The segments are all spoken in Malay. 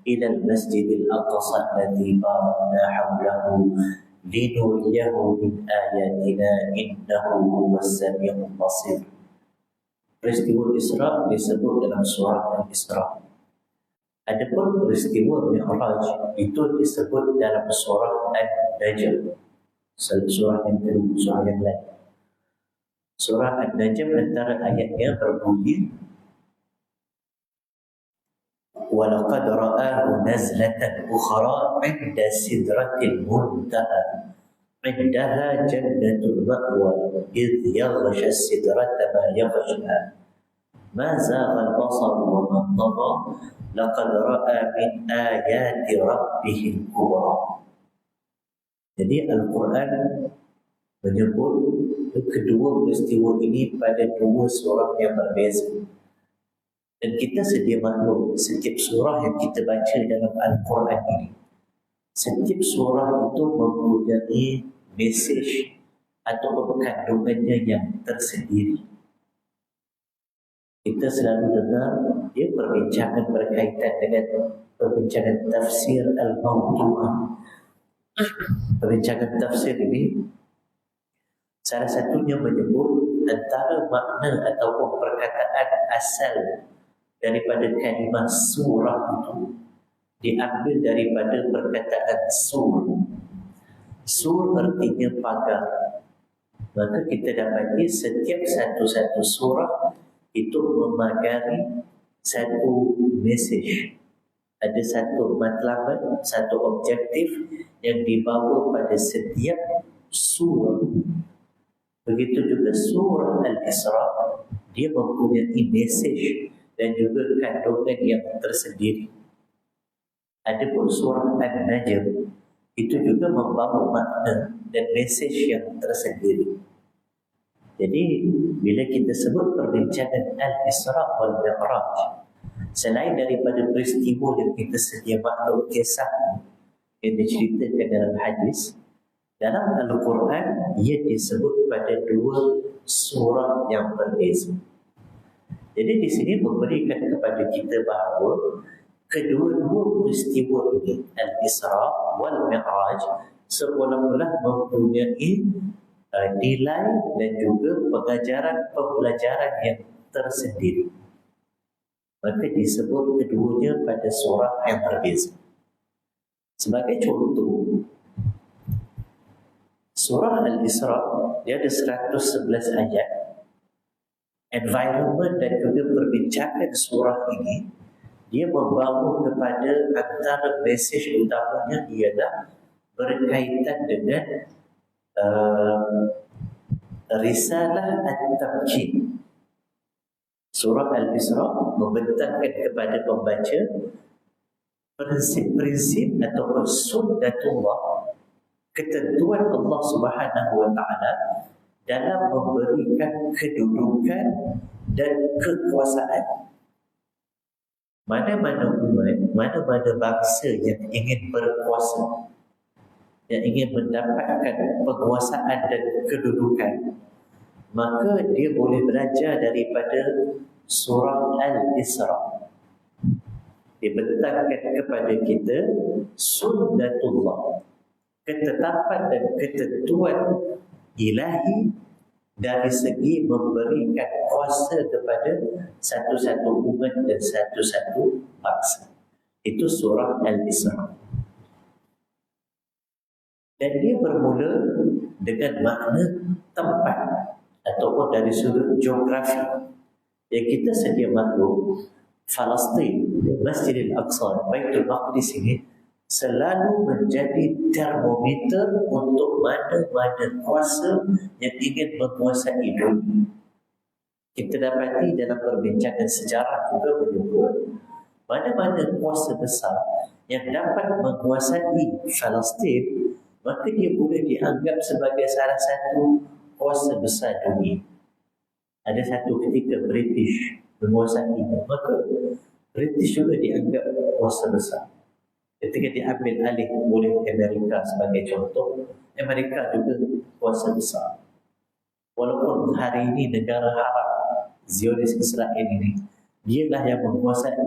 إلى المسجد الأقصى الذي باركنا حوله لنريه من آياتنا إنه هو السميع البصير. Peristiwa Isra disebut dalam surah Al-Isra. Adapun peristiwa Mi'raj itu disebut dalam surah An-Najm. Surah yang kedua, surah yang lain. Surah An-Najm antara ayatnya berbunyi وَلَقَدْ رَآهُ نَزْلَةً أُخْرَى عِنْدَ سِدْرَةِ الْمُنْتَهَى عِنْدَهَا جَنَّةُ الْمَأْوَى إِذْ يَغْشَى السِّدْرَةَ مَا يَغْشَى مَا زَاغَ الْبَصَرُ وَمَا طَغَى لَقَدْ رَأَى مِنْ آيَاتِ رَبِّهِ الْكُبْرَى. Jadi Al-Quran menyebut kedua peristiwa ini pada dua surah yang berbeza. Dan kita sedia maklum setiap surah yang kita baca dalam Al-Quran ini, setiap surah itu mempunyai mesej atau kandungannya yang tersendiri. Kita selalu dengar dia perbincangan berkaitan dengan perbincangan tafsir al-mawdu'ah. Perbincangan tafsir ini salah satunya menyebut antara makna ataupun perkataan asal daripada kalimah surah itu diambil daripada perkataan sur. Sur artinya pagar. Maka kita dapati setiap satu-satu surah itu memagari satu mesej. Ada satu matlamat, satu objektif yang dibawa pada setiap surah. Begitu juga surah Al-Isra, dia mempunyai mesej dan juga kandungan yang tersendiri. Adapun surah An-Najm itu juga membawa makna dan mesej yang tersendiri. Jadi bila kita sebut perbincangan Al-Isra wal Mi'raj, selain daripada peristiwa yang kita sedia maklum kisah yang diceritakan dalam hadis, dalam Al-Quran ia disebut pada dua surah yang berbeza. Jadi di sini memberikan kepada kita bahawa kedua-dua peristiwa ini, Al-Isra wal Mi'raj, seolah-olah mempunyai nilai dan juga pembelajaran yang tersendiri. Maka disebut keduanya pada surah yang berbeza. Sebagai contoh, surah Al-Isra dia ada 111 ayat. Environment dan juga perbincangan surah ini dia membawa kepada antara mesej utamanya ialah berkaitan dengan risalah at-tamkin. Surah Al-Isra membentangkan kepada pembaca prinsip-prinsip atau sunnatullah, ketentuan Allah Subhanahu wa taala dalam memberikan kedudukan dan kekuasaan. Mana-mana umat, mana-mana bangsa yang ingin berkuasa, yang ingin mendapatkan penguasaan dan kedudukan, maka dia boleh belajar daripada surah Al-Isra. Dibentangkan kepada kita sunnatullah, ketetapan dan ketentuan ilahi dari segi memberikan kuasa kepada satu-satu umat dan satu-satu bangsa. Itu surah Al-Isra. Dan dia bermula dengan makna tempat ataupun dari sudut geografi. Yang kita sedia maklum, Palestin, Masjidil Aqsa, Baitul Maqdis ini selalu menjadi termometer untuk mana-mana kuasa yang ingin menguasai dunia. Kita dapati dalam perbincangan sejarah juga menyebut mana-mana kuasa besar yang dapat menguasai Palestin, maka dia boleh dianggap sebagai salah satu kuasa besar dunia. Ada satu ketika British menguasai, maka British juga dianggap kuasa besar. Ketika diambil alih oleh Amerika sebagai contoh, Amerika juga kuasa besar. Walaupun hari ini negara haram Zionis Israel ini, dialah yang menguasai.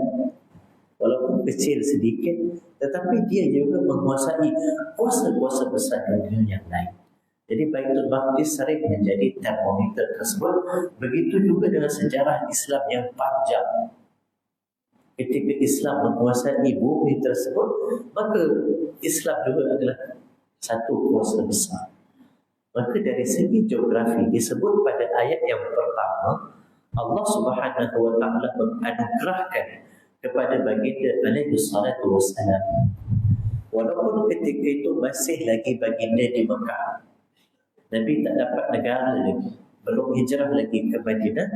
Walaupun walaupun kecil sedikit, tetapi dia juga menguasai kuasa-kuasa besar dunia yang lain. Jadi Baitul Maqdis sering menjadi termometer tersebut. Begitu juga dengan sejarah Islam yang panjang. Ketika Islam menguasai bumi tersebut, maka Islam juga adalah satu kuasa besar. Maka dari segi geografi disebut pada ayat yang pertama, Allah Subhanahu wa taala menganugerahkan kepada baginda alaihi salatu wassalam, walaupun ketika itu masih lagi baginda di Mekah, Nabi tak dapat negara lagi, belum hijrah lagi ke Madinah,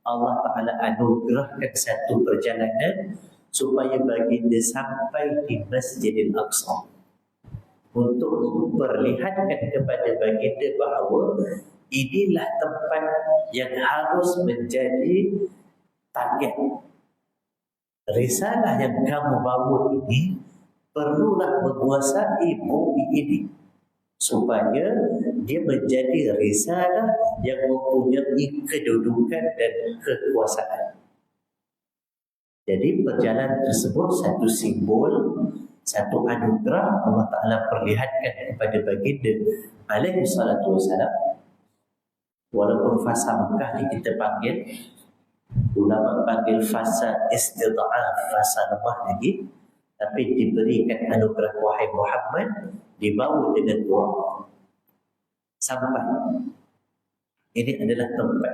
Allah Ta'ala anugerahkan satu perjalanan supaya baginda sampai di Masjidil Aqsa untuk memperlihatkan kepada baginda bahawa inilah tempat yang harus menjadi target. Risalah yang kamu bawa ini perlulah menguasai bumi ini supaya dia menjadi risalah yang mempunyai kedudukan dan kekuasaan. Jadi perjalanan tersebut satu simbol, satu anugerah Allah Ta'ala perlihatkan kepada baginda alaihi salatu wassalam. Walaupun fasa Mekah ni kita panggil, ulama panggil fasa istida'ah, fasa lemah lagi, tapi diberikan anugerah wahai Muhammad, dibawa dengan Quran sampai ini adalah tempat.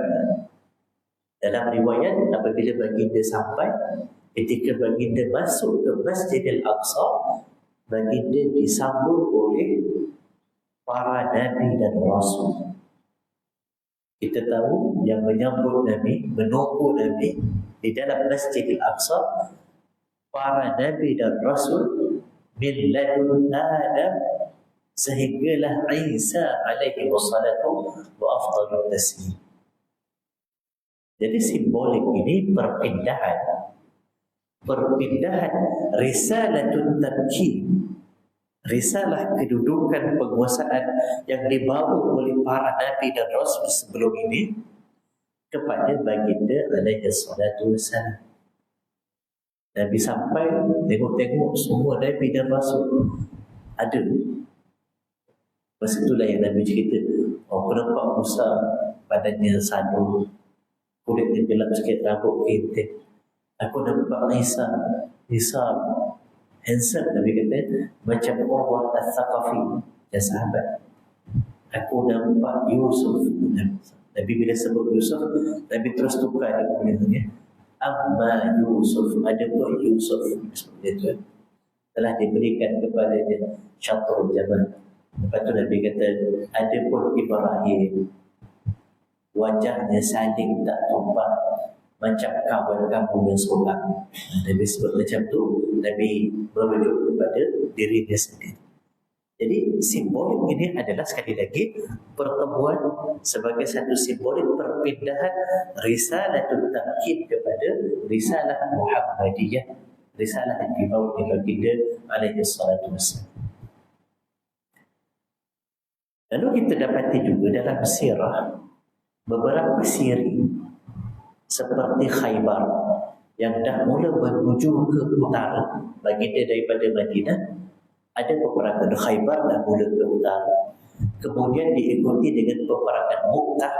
Dalam riwayat apabila baginda sampai, ketika baginda masuk ke Masjidil Aqsa, baginda disambut oleh para nabi dan rasul. Kita tahu yang menyambut Nabi, menunggu Nabi di dalam Masjidil Aqsa, para nabi dan rasul min ladun Adam sehinggalah Isa alaihi wassalatu wa afdalul taslim. Jadi simbolik ini perpindahan risalatun tamkin, risalah kedudukan penguasaan yang dibawa oleh para nabi dan rasul sebelum ini kepada baginda alaihi salatu wassalam. Nabi sampai tengok-tengok semua nabi dan rasul ada. Masa itulah yang Nabi cerita, aku nampak Musa badannya sadu, kulitnya gelap sikit, rambut kintin. Aku nampak Isa handsome, Nabi kata, macam Urwah al-Thaqafi dan sahabat. Aku nampak Yusuf. Nabi bila sebut Yusuf, Nabi terus tukar dia. Amma Yusuf, ada pun Yusuf seperti itu telah diberikan kepadanya syatrul jamal. Lepas tu Nabi kata, ada pun Ibrahim, wajahnya saling tak tumpah macam kawan kamu yang seorang. Nabi sebut macam tu, Nabi merujuk kepada dirinya sendiri. Jadi simbolik ini adalah sekali lagi pertemuan sebagai satu simbolik perpindahan risalatul tamkin kepada risalah Muhammadiyah, risalah yang dibawa oleh baginda alaihi salatu wassalam. Lalu kita dapati juga dalam sirah beberapa siri seperti Khaybar yang dah mula menuju ke utara, baginda daripada Madinah, ada peperangan Khaybar dah mula ke utara, kemudian diikuti dengan peperangan Mu'tah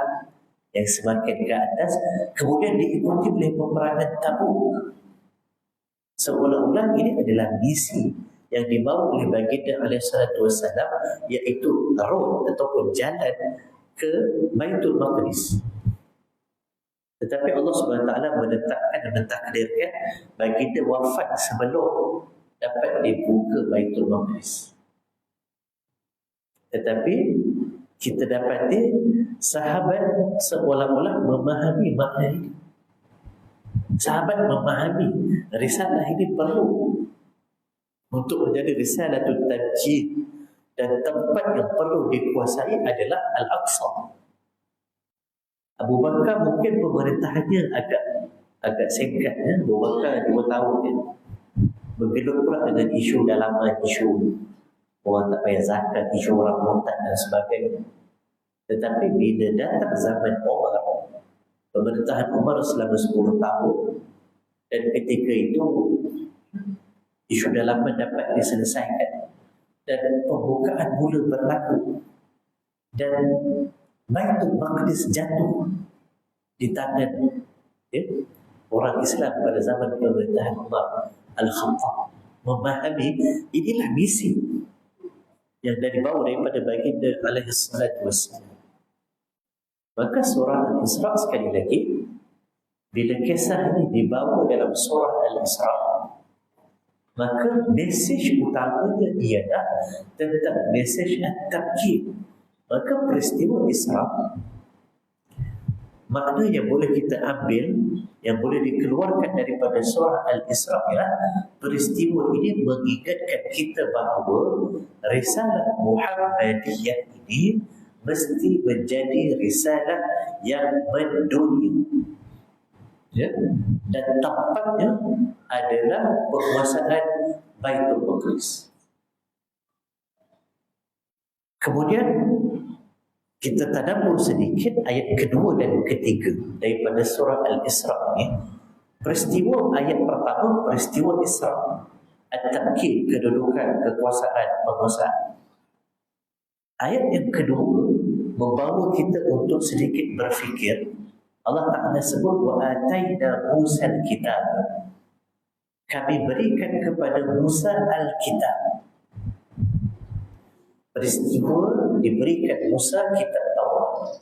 yang semakin ke atas, kemudian diikuti oleh peperangan Tabuk. Seolah-olah ini adalah misi yang dibawa oleh baginda alaihi salatu wassalam, iaitu road ataupun jalan ke Baitul Maqdis. Tetapi Allah Subhanahu Wa Taala menetapkan dan mentakdirkan baginda wafat sebelum dapat dibuka Baitul Maqdis. Tetapi kita dapati sahabat seolah-olah memahami makna ini. Sahabat memahami risalah ini perlu untuk menjadi risalatul tamkin, dan tempat yang perlu dikuasai adalah Al-Aqsa. Abu Bakar mungkin pemerintahannya agak singkat, ya. Abu Bakar 2 tahun ya. Bergelut pula dengan isu dalaman, isu orang tak payah zakat, isu orang murtad dan sebagainya. Tetapi bila datang zaman Umar, pemerintahan Umar selama 10 tahun, dan ketika itu isu dalaman dapat diselesaikan dan pembukaan mula berlaku dan Baitul Maqdis jatuh di tangan orang Islam pada zaman pemerintahan Umar Al-Khattab. Memahami inilah misi yang dibawa daripada baginda alaihi salatu wassalam. Maka surah Al-Isra sekali lagi, bila kisah ini dibawa dalam surah Al-Isra, maka mesej utamanya ialah tentang mesej at-tabkir. Maka peristiwa Isra, makna yang boleh kita ambil, yang boleh dikeluarkan daripada surah Al-Isra ialah peristiwa ini mengingatkan kita bahawa risalah Muhammadiyah ini mesti menjadi risalah yang mendunia, dan tempatnya adalah penguasaan Baitul Maqdis. Kemudian kita tadabbur sedikit ayat kedua dan ketiga daripada surah Al-Isra ini. Peristiwa ayat pertama, peristiwa Isra, at-tabkir, kedudukan, kekuasaan, penguasaan. Ayat yang kedua membawa kita untuk sedikit berfikir. Allah Ta'ala sebut wa ataina Musa al-kitab. Kami berikan kepada Musa al-kitab. Peristiwa diberikan Musa kitab Taurat.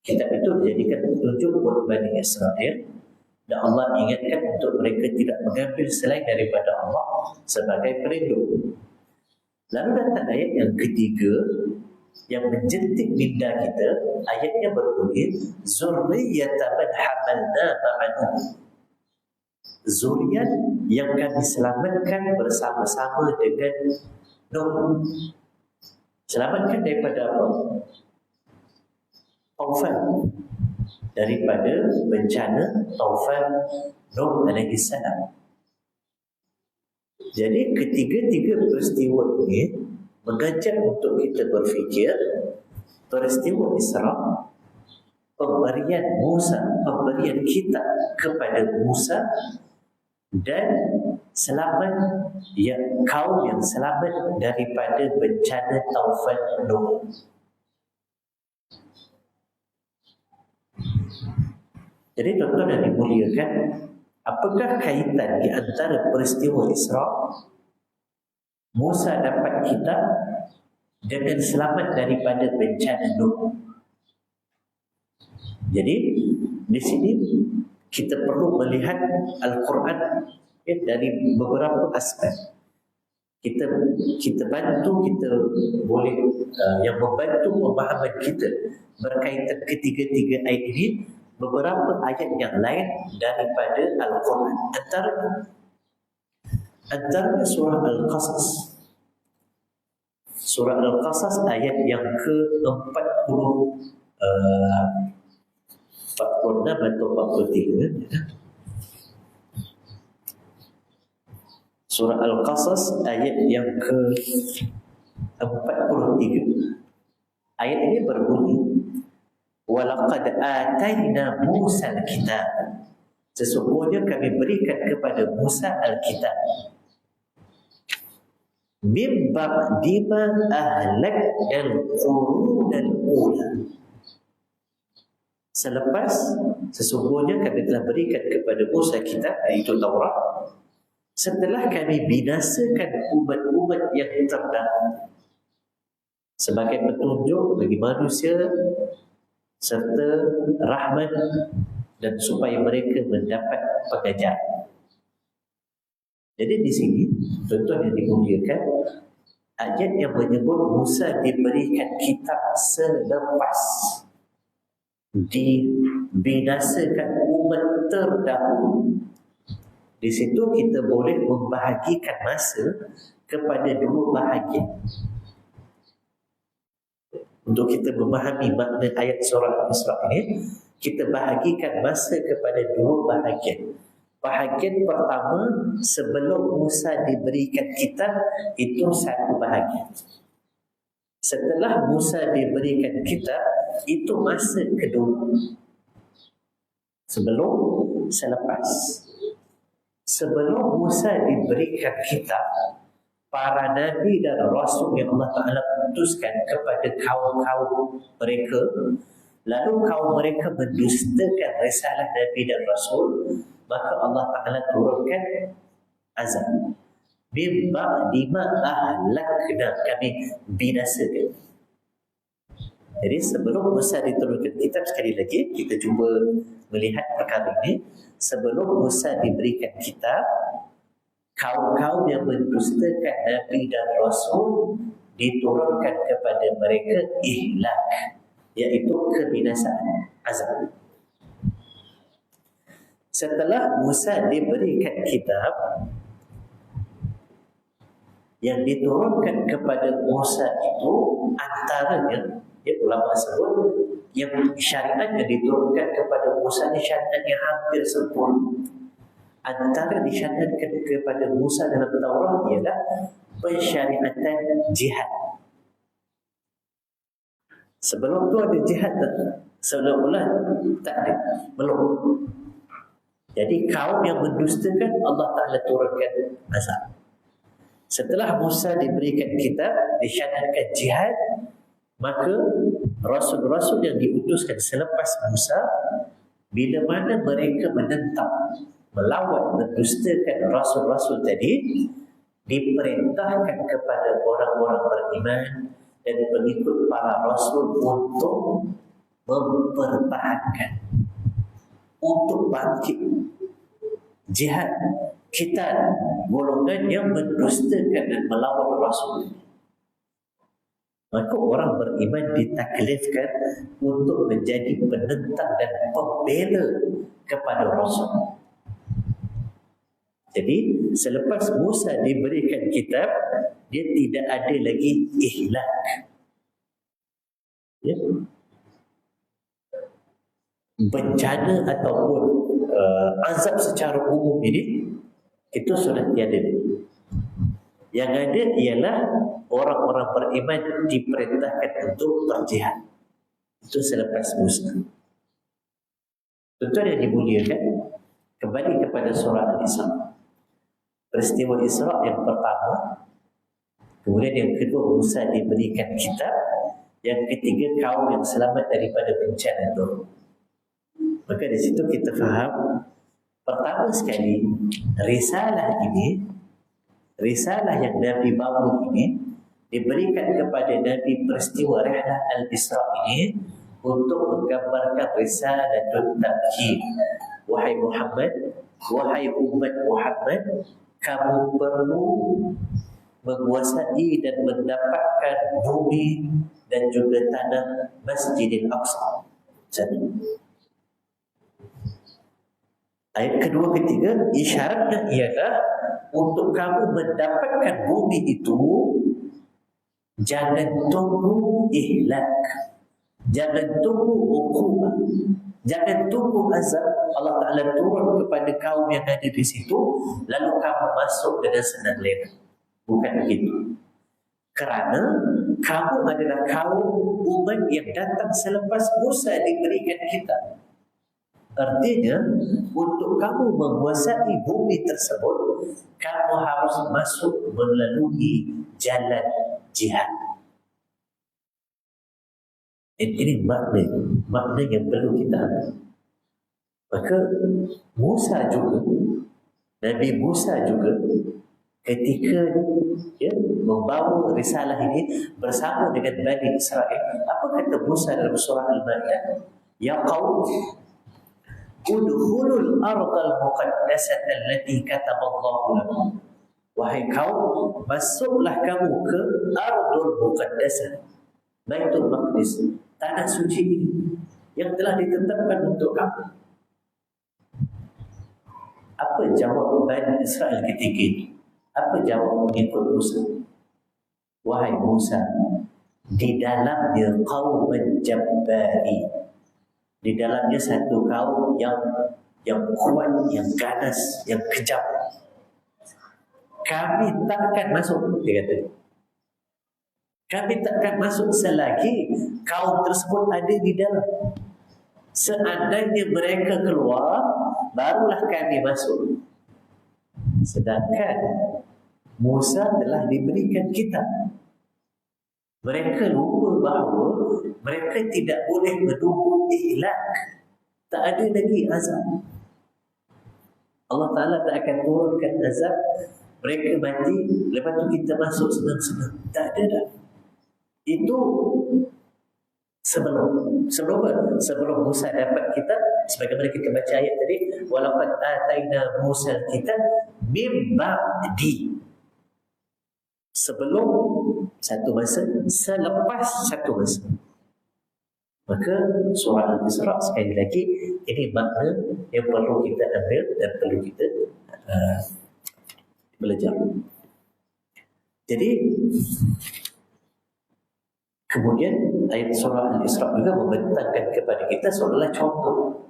Kitab itu dijadikan petunjuk buat Bani Israel, dan Allah ingatkan untuk mereka tidak mengambil selain daripada Allah sebagai pelindung. Lalu datang ayat yang ketiga yang menjentik minda kita. Ayatnya berbunyi zurriyatan man hamalna ma'anu, zuriat yang kami selamatkan bersama-sama dengan Nuh. Selamatkan daripada apa? Taufan, daripada bencana taufan Nuh alaihi salam. Jadi ketiga-tiga peristiwa ini mengajak untuk kita berfikir peristiwa Isra, pemberian Musa, pemberian kitab kepada Musa, dan selamat kaum yang selamat daripada bencana taufan Nuh. Jadi tuan-tuan yang dimuliakan, apakah kaitan di antara peristiwa Isra, Musa dapat kitab, dengan selamat daripada bencana Nuh? Jadi di sini kita perlu melihat Al-Quran dari beberapa aspek. Kita bantu, kita boleh yang membantu pemahaman kita berkaitan ketiga-tiga ayat ini, beberapa ayat yang lain daripada Al-Quran. Antara surah Al-Qasas. Surah Al-Qasas ayat yang ke-40, 46 atau 43. Surah Al-Qasas ayat yang ke-43. Ayat ini berbunyi walaqad atayna Musa al-kitab. Sesungguhnya kami berikan kepada Musa al-kitab. Min ba'di ma ahlakna al-qurun al-ula. Selepas sesungguhnya kami telah berikan kepada Musa kitab, iaitu Taurat, setelah kami binasakan umat-umat yang terdahulu sebagai petunjuk bagi manusia serta rahmat dan supaya mereka mendapat pengajaran. Jadi di sini tuan-tuan yang dimuliakan, ayat yang menyebut Musa diberikan kitab selepas dibinasakan umat terdahulu. Di situ kita boleh membahagikan masa kepada dua bahagian. Untuk kita memahami makna ayat surah Al-Isra ini, kita bahagikan masa kepada dua bahagian. Bahagian pertama, sebelum Musa diberikan kitab, itu satu bahagian. Setelah Musa diberikan kitab, itu masa kedua. Sebelum, selepas. sebelum Musa diberikan kitab, para nabi dan rasul yang Allah Ta'ala utuskan kepada kaum-kaum mereka, lalu kaum mereka mendustakan risalah nabi dan rasul, maka Allah Ta'ala turunkan azab. Min ba'di ma ahlakna, kami binasakan. Jadi sebelum Musa diturunkan kitab, sekali lagi kita cuba melihat perkara ini. Sebelum Musa diberikan kitab, kaum-kaum yang mendustakan nabi dan rasul diturunkan kepada mereka ihlak, iaitu kebinasaan, azab. Setelah Musa diberikan kitab, yang diturunkan kepada Musa itu antaranya, ulama sebut, yang syariat yang diturunkan kepada Musa ini syariat yang hampir sempurna. Antara disyariatkan kepada Musa dalam Taurat ialah pensyariatan jihad. Sebelum tu ada jihad tak? Seolah-olah tak ada, belum. Jadi kaum yang mendustakan, Allah Ta'ala turunkan azab. Setelah Musa diberikan kitab, disyariatkan jihad, maka rasul-rasul yang diutuskan selepas Musa, bila mana mereka menentang, melawan, mendustakan rasul-rasul tadi, diperintahkan kepada orang-orang beriman dan pengikut para rasul untuk mempertahankan, untuk bangkit jihad kita golongan yang mendustakan dan melawan rasul. Maka orang beriman ditaklifkan untuk menjadi penentang dan pembela kepada rasul. Jadi selepas Musa diberikan kitab, dia tidak ada lagi ihlak. Ya. Bencana ataupun azab secara umum ini itu sudah tiada. Yang ada ialah orang-orang beriman diperintahkan untuk berjihad. Itu selepas Musa. Tuan-tuan yang dimuliakan, kembali kepada surah Al-Isra. Peristiwa Isra yang pertama, kemudian yang kedua Musa diberikan kitab, yang ketiga kaum yang selamat daripada bencana itu. Maka di situ kita faham, pertama sekali, risalah yang Nabi bawa ini diberikan kepada Nabi peristiwa Rihlah Al-Isra ini untuk menggambarkan risalatul tabkir. Wahai Muhammad, wahai umat Muhammad, kamu perlu menguasai dan mendapatkan bumi dan juga tanah Masjidil Aqsa. Satu. Ayat kedua, ketiga, isyaratnya ialah untuk kamu mendapatkan bumi itu, jangan tunggu ihlak, jangan tunggu hukuman, jangan tunggu azab Allah Ta'ala turun kepada kaum yang ada di situ, lalu kamu masuk dengan senang lena. Bukan begitu. Kerana kamu adalah kaum umat yang datang selepas Musa diberikan kitab. Artinya, untuk kamu menguasai bumi tersebut, kamu harus masuk melalui jalan jihad. Ini makna yang perlu kita ambil. Maka Musa juga, Nabi Musa juga, ketika membawa risalah ini bersama dengan Bani Israel, apa kata Musa dalam surah Al-Ma'idah? Ya qaum, udkhulul ardal muqaddasata allati kataballahu lakum. Wahai kaum, masuklah kamu ke ardul muqaddasah, Baitul Maqdis, tanah suci ini yang telah ditetapkan untuk kamu. Apa jawab Bani Israel ketika itu? Apa jawab pengikut Musa? Wahai Musa, di dalamnya kaum menjabbari, di dalamnya satu kaum yang kuat, yang ganas, yang kejam. Kami takkan masuk, dia kata. Kami takkan masuk selagi kaum tersebut ada di dalam. Seandainya mereka keluar, barulah kami masuk. Sedangkan Musa telah diberikan kitab. Mereka lupa bahawa mereka tidak boleh menunggu ihlak. Tak ada lagi azab. Allah Ta'ala tak akan turunkan azab. Mereka mati, lepas tu kita masuk senang-senang. Tak ada dah. Itu sebelum Musa dapat kitab, sebagaimana kita baca ayat tadi, walaqad ataina Musa kitab mim ba'di, sebelum satu masa, selepas satu masa. Maka surah Al-Isra sekali lagi ini makna yang perlu kita ambil dan perlu kita belajar. Jadi kemudian ayat surah Al-Isra juga membentangkan kepada kita seolah-olah contoh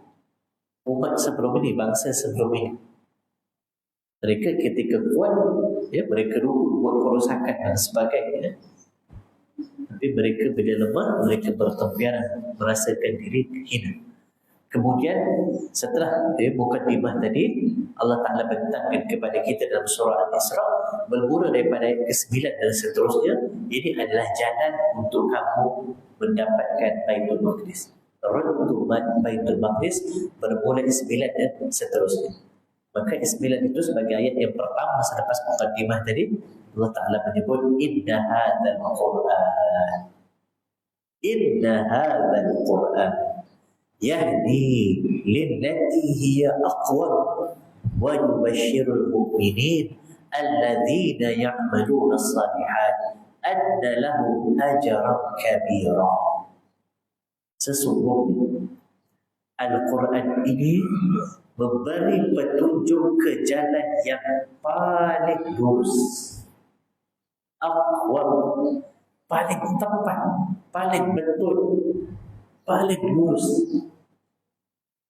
umat sebelum ini, bangsa sebelum ini. Mereka ketika kuat, ya, mereka lupa buat kerosakan dan sebagainya. Tapi mereka bila lemah, mereka bertempiaran, merasakan diri hina. Kemudian setelah mukadimah tadi, Allah Ta'ala bentangkan kepada kita dalam surah Al-Isra, bermula daripada ayat ke-9 dan seterusnya, ini adalah jalan untuk kamu mendapatkan Baitul Maqdis. Runtu Baitul Maqdis bermula 9 dan seterusnya. Maka 9 itu sebagai ayat yang pertama selepas mukadimah tadi, Allah Ta'ala menyebut inna hadzal Qur'an, inna hadzal Qur'an yahdi lillati hiya aqwam wa yubashshirul mu'minin alladzina ya'maluna as-salihat anna lahum ajran kabira. Sesungguhnya Al-Quran ini memberi petunjuk ke jalan yang paling lurus, aqwam, paling tepat, paling betul, paling lurus,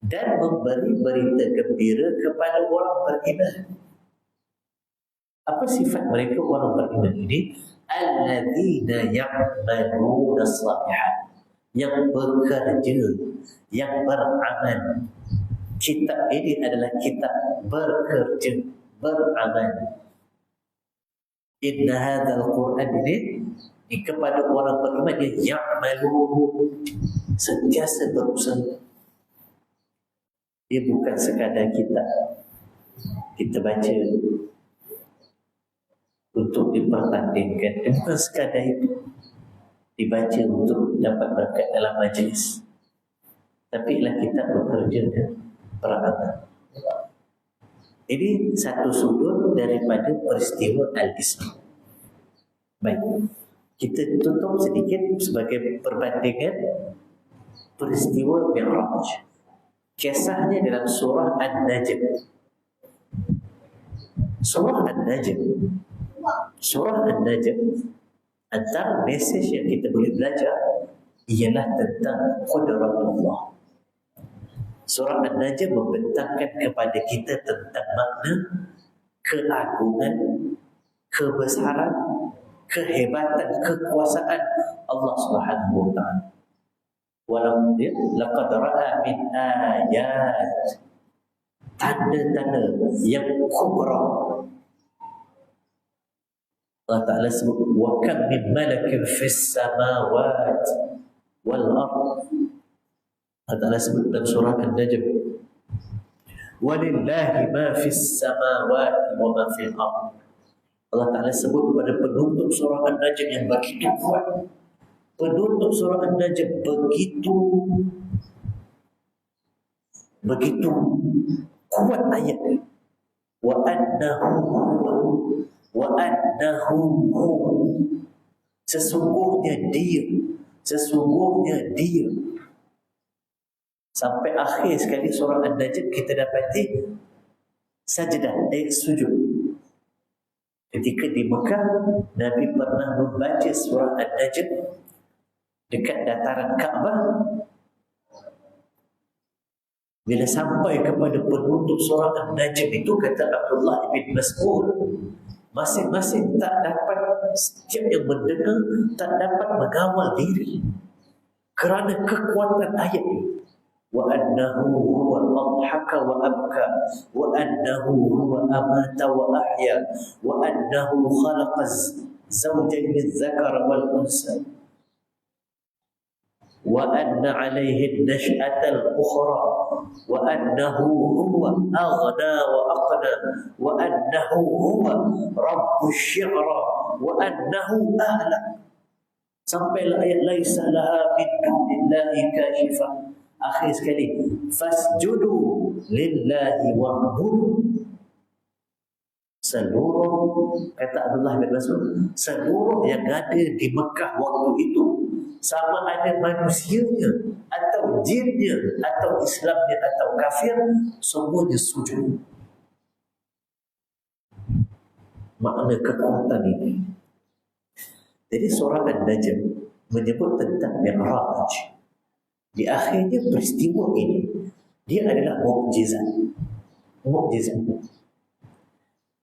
dan memberi berita gembira kepada orang beriman. Apa sifat mereka orang beriman ini? Alladzina ya'maluna as-salihat, yang bekerja, yang beramal. Kitab ini adalah kitab bekerja, beramal. Inna hadzal Qur'an ini kepada orang beriman yang ya'malun, sentiasa berusaha. Dia bukan sekadar kitab kita baca untuk dipertandingkan. Dia bukan sekadar itu dibaca untuk dapat berkat dalam majlis, tapi ialah kitab bekerja dan beramal. Ini satu sudut daripada peristiwa Al-Isra. Baik, kita tutup sedikit sebagai perbandingan peristiwa Mi'raj. Kisahnya dalam surah An-Najm. Surah An-Najm, surah An-Najm, antara mesej yang kita boleh belajar ialah tentang qudratullah. Surah An-Najm membentangkan kepada kita tentang makna keagungan, kebesaran, kehebatan, kekuasaan Allah Subhanahu wa taala. Walau dia laqad ra'a min ayat, tanda-tanda yang kubra. Allah Ta'ala sebut wa kam min malakin fis samawat wal ard. Allah Ta'ala sebut dalam surah An-Najm, walillahi ma fis samawati wa ma fil ard. Allah Ta'ala sebut pada penutup surah An-Najm yang begitu kuat. Penutup surah An-Najm begitu kuat ayat. Wa annahu sesungguhnya dia. Sampai akhir sekali surah An-Najm kita dapati sajdah, sujud. Ketika di Mekah, Nabi pernah membaca surah An-Najm dekat dataran Kaabah. Bila sampai kepada penutup surah An-Najm itu, kata Abdullah bin Mas'ud, masing-masing tak dapat, setiap yang mendengar tak dapat mengawal diri kerana kekuatan ayat ini. وأنه هو أضحك وأبكى وأنه هو أمات وأحيا وأنه خلق الزوجين الذكر والأنثى وأن عليه النشأة الأخرى وأنه هو أغنى وأقنى وأنه هو رب الشعرى وأنه أهلك sampai ayat laisa laha min dunillahi kashifa. Akhir sekali, fasjudu lillahi wa'budu. Seluruh, kata Abdullah bin Mas'ud, seluruh yang ada di Mekah waktu itu, sama ada manusianya atau jinnya atau Islamnya atau kafir, semuanya sujud. Makna kekuatan ini. Jadi surah An-Najm menyebut tentang Mi'raj. Di akhirnya peristiwa ini, dia adalah mukjizat. Mukjizat.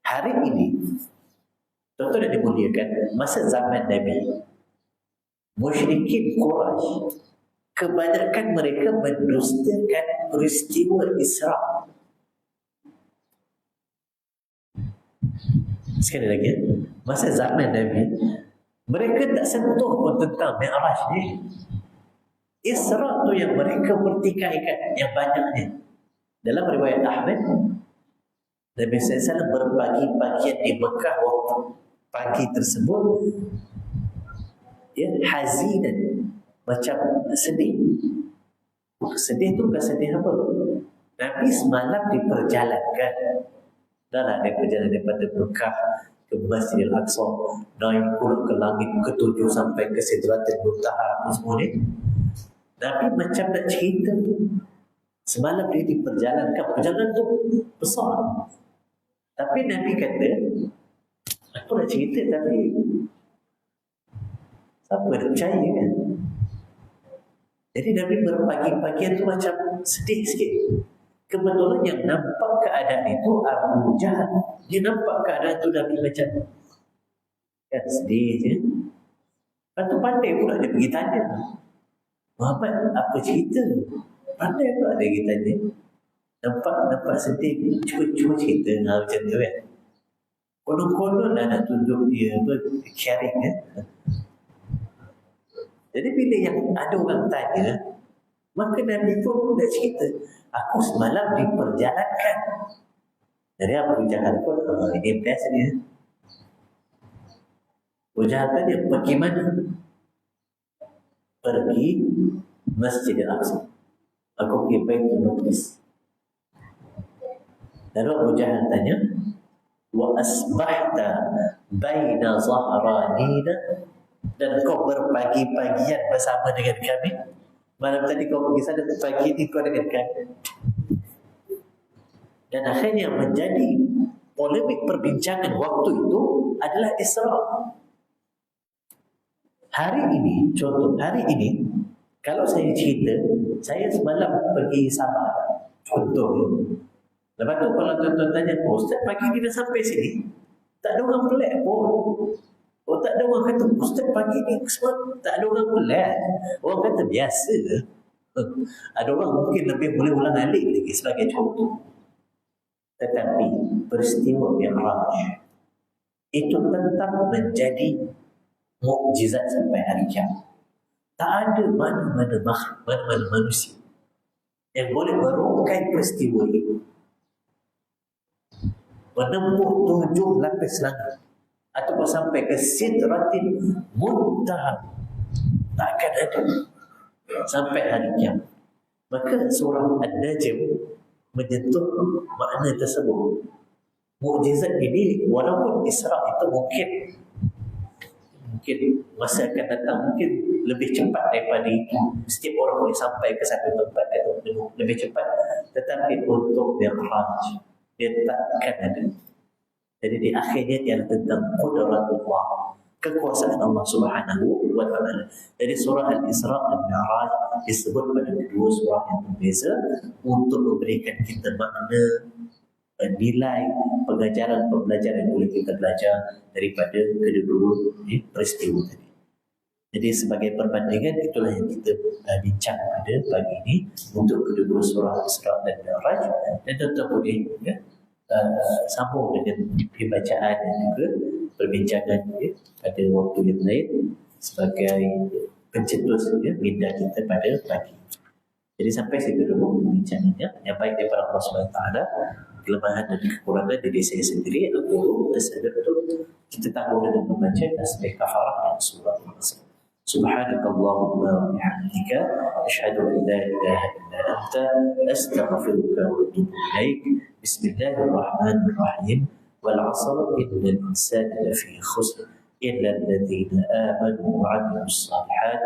Hari ini, tuan-tuan yang dimuliakan, masa zaman Nabi, musyrikin Quraisy, kebanyakan mereka mendustakan peristiwa Isra. Sekali lagi, masa zaman Nabi, mereka tak sentuh pun tentang Mi'raj ni. Isra tu yang mereka pertikaikan yang banyaknya. Dalam riwayat Ahmad, Nabi SAW berbagi-bagian di Mekah waktu pagi tersebut, ya, hazinan, macam sedih. Sedih tu bukan sedih apa? Nabi semalam diperjalankan. Dah dia berjalan daripada Mekah ke Masjidil Aqsa, naik pula ke langit ke-7 sampai ke Sidratul Muntaha, semua ni. Nabi macam nak cerita semalam dia diperjalankan. Perjalanan tu besar. Tapi Nabi kata, aku nak cerita tapi siapa nak percaya kan? Jadi Nabi berbagi-bagian tu macam sedih sikit. Kebetulan yang nampak keadaan itu Abu Jahal. Dia nampak keadaan tu Nabi macam kan sedih je. Lepas tu pandai pula dia pergi tanya, Muhammad, apa cerita? Pandai pula dia pergi tanya. Nampak sedih. Cuba cerita macam tu kan. Konon-konon lah nak tunjuk dia caring kan. Jadi bila yang ada orang tanya, maka Nabi pun nak cerita, aku semalam diperjalankan. Jadi Abu Jahal pun, ini best dia. Abu Jahal tanya, pergi mana? Pergi Masjidil Aqsa. Aku pergi Baitul Maqdis. Lalu Abu Jahal tanya, wa asbahta baina zahranina, dan kau berpagi-pagian bersama dengan kami. Malam tadi kau pergi sana, pagi ini kau dengan kami. Dan akhirnya menjadi polemik perbincangan waktu itu adalah Isra. Hari ini, contoh hari ini, kalau saya cerita, saya semalam pergi Sabah, contoh. Lepas tu kalau tuan-tuan tanya, Ustaz pagi ni dah sampai sini, tak ada orang pelik pun. Oh, tak ada orang kata, Ustaz pagi ni semua tak ada orang pelik. Orang kata biasa. Ada orang mungkin lebih boleh ulang alik lagi sebagai contoh. Tetapi peristiwa Mi'raj itu tetap menjadi mukjizat sampai hari kiamat. Tak ada mana-mana makhluk, mana-mana manusia yang boleh merungkai peristiwa itu, menempuh 7 lapis langit ataupun sampai ke Sidratil Muntaha. Tak akan ada sampai hari kiamat. Maka surah An-Najm menyentuh makna tersebut. Mukjizat ini walaupun Isra itu mungkin masa akan datang mungkin lebih cepat daripada itu. Setiap orang boleh sampai ke satu tempat lebih cepat. Tetapi untuk Mi'raj, dia tak akan ada. Jadi di akhirnya dia tentang qudratullah, kekuasaan Allah Subhanahu wa Ta'ala. Jadi surah Al-Isra dan Mi'raj disebut pada kedua surah yang berbeza untuk memberikan kita makna, nilai, pembelajaran yang boleh kita belajar daripada kedua-dua peristiwa tadi. Jadi sebagai perbandingan itulah yang kita bincang pada pagi ini untuk kedua-dua surah Isra dan Mi'raj, dan tetap boleh sambung dengan pembacaan dan juga perbincangan pada waktu yang lain sebagai pencetus minda kita pada pagi. Jadi sampai situ dulu pembincangannya. Yang baik daripada Allah SWT, kelemahan dan kekurangan diri saya sendiri, aku bersedia untuk kita tahu dengan membaca tasbih kafarah dan surah Al-Asr. Subhanakallahumma wa bihamdika asyhadu an la ilaha illa anta astaghfiruka wa atubu ilaik. Bismillahirrahmanirrahim. Wal 'asr innal insana lafi khusr إلا الذين آمنوا وعملوا الصالحات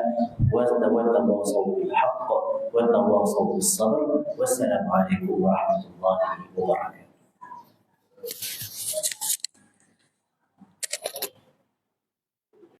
وتواصوا بالحق وتواصوا بالصبر. والسلام عليكم ورحمة الله وبركاته.